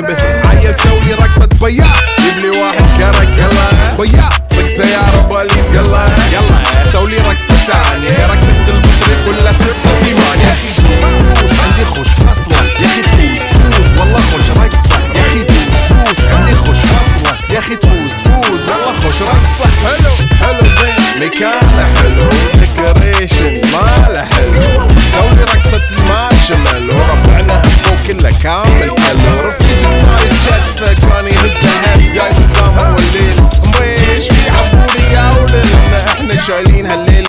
انتبه عيل سوي رقصة بياع جيب لي واحد كرك يلا بياع رقصة يا رباليس يلا يلا سولي رقصة ثانية رقصة المطرب كلها سبت ايمان يا اخي تفوز عندي خوش فصلة يا اخي تفوز والله خوش رقصة يا اخي تفوز عندي خوش فصلة يا اخي تفوز والله خوش رقصة حلو زين مكانه حلو ديكوريشن ماله حلو سولي رقصة المارشميلو وربعنا هبو كله كامل